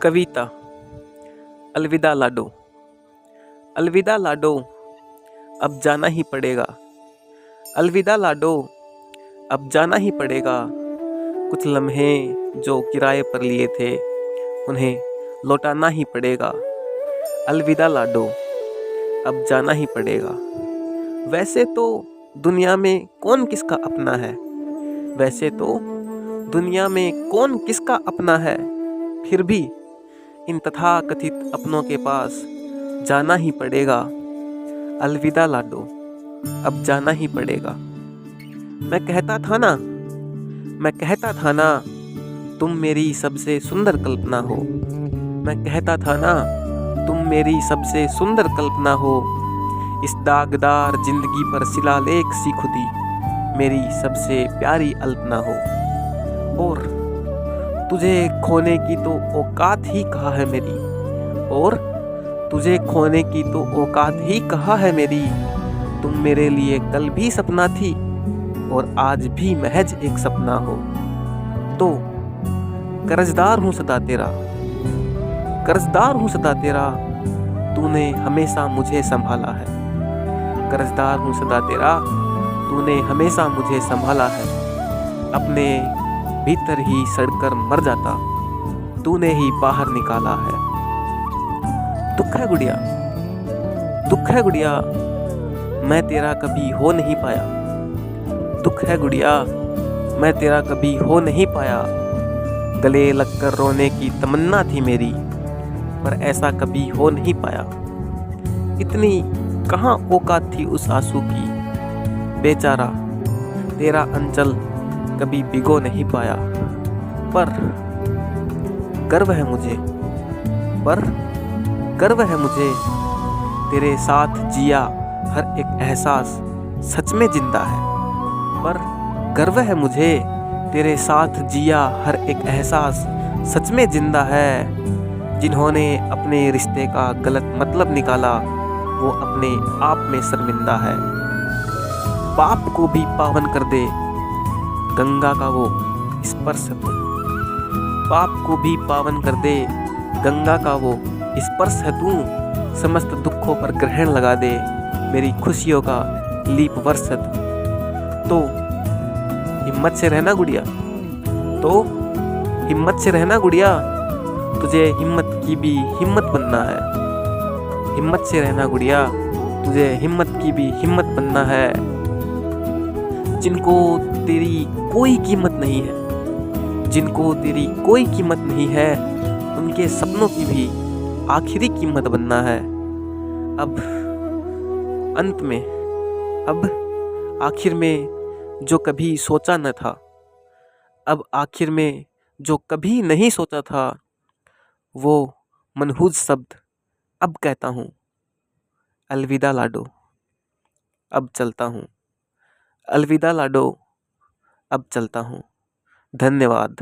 कविता। अलविदा लाडो। अलविदा लाडो, अब जाना ही पड़ेगा। अलविदा लाडो, अब जाना ही पड़ेगा। कुछ लम्हे जो किराए पर लिए थे उन्हें लौटाना ही पड़ेगा। अलविदा लाडो, अब जाना ही पड़ेगा। वैसे तो दुनिया में कौन किसका अपना है, वैसे तो दुनिया में कौन किसका अपना है, फिर भी इन तथाकथित अपनों के पास जाना ही पड़ेगा। अलविदा लाडो, अब जाना ही पड़ेगा। मैं कहता था ना तुम मेरी सबसे सुंदर कल्पना हो। मैं कहता था ना तुम मेरी सबसे सुंदर कल्पना हो। इस दागदार जिंदगी पर शिलालेख सी खुदी मेरी सबसे प्यारी अल्पना हो। और तुझे खोने की तो औकात ही कहा है मेरी, और तुझे खोने की तो औकात ही कहा है मेरी। तुम मेरे लिए कल भी सपना थी और आज भी महज एक सपना हो। तो कर्जदार हूँ सदा तेरा, कर्जदार हूँ सदा तेरा, तूने हमेशा मुझे संभाला है। कर्जदार हूँ सदा तेरा, तूने हमेशा मुझे संभाला है। अपने भीतर ही सड़कर मर जाता, तूने ही बाहर निकाला है। दुख है गुड़िया, दुख है गुड़िया, मैं तेरा कभी हो नहीं पाया। दुख है गुड़िया, मैं तेरा कभी हो नहीं पाया। गले लगकर रोने की तमन्ना थी मेरी, पर ऐसा कभी हो नहीं पाया। इतनी कहाँ औकात थी उस आंसू की, बेचारा तेरा अंचल कभी भिगो नहीं पाया। पर गर्व है मुझे, पर गर्व है मुझे, तेरे साथ जिया हर एक एहसास सच में जिंदा है। पर गर्व है मुझे, तेरे साथ जिया हर एक एहसास सच में जिंदा है। जिन्होंने अपने रिश्ते का गलत मतलब निकाला वो अपने आप में शर्मिंदा है। पाप को भी पावन कर दे गंगा का वो स्पर्श है तू। पाप को भी पावन कर दे गंगा का वो स्पर्श है तू। समस्त दुखों पर ग्रहण लगा दे, मेरी खुशियों का लीप वर्ष है तू। तो हिम्मत से रहना गुड़िया, तो हिम्मत से रहना गुड़िया, तुझे हिम्मत की भी हिम्मत बनना है। हिम्मत से रहना गुड़िया, तुझे हिम्मत की भी हिम्मत बनना है। जिनको तेरी कोई कीमत नहीं है, जिनको तेरी कोई कीमत नहीं है, उनके सपनों की भी आखिरी कीमत बनना है। अब अंत में, अब आखिर में जो कभी सोचा न था, अब आखिर में जो कभी नहीं सोचा था, वो मनहूस शब्द अब कहता हूँ। अलविदा लाडो, अब चलता हूँ। अलविदा लाडो, अब चलता हूँ। धन्यवाद।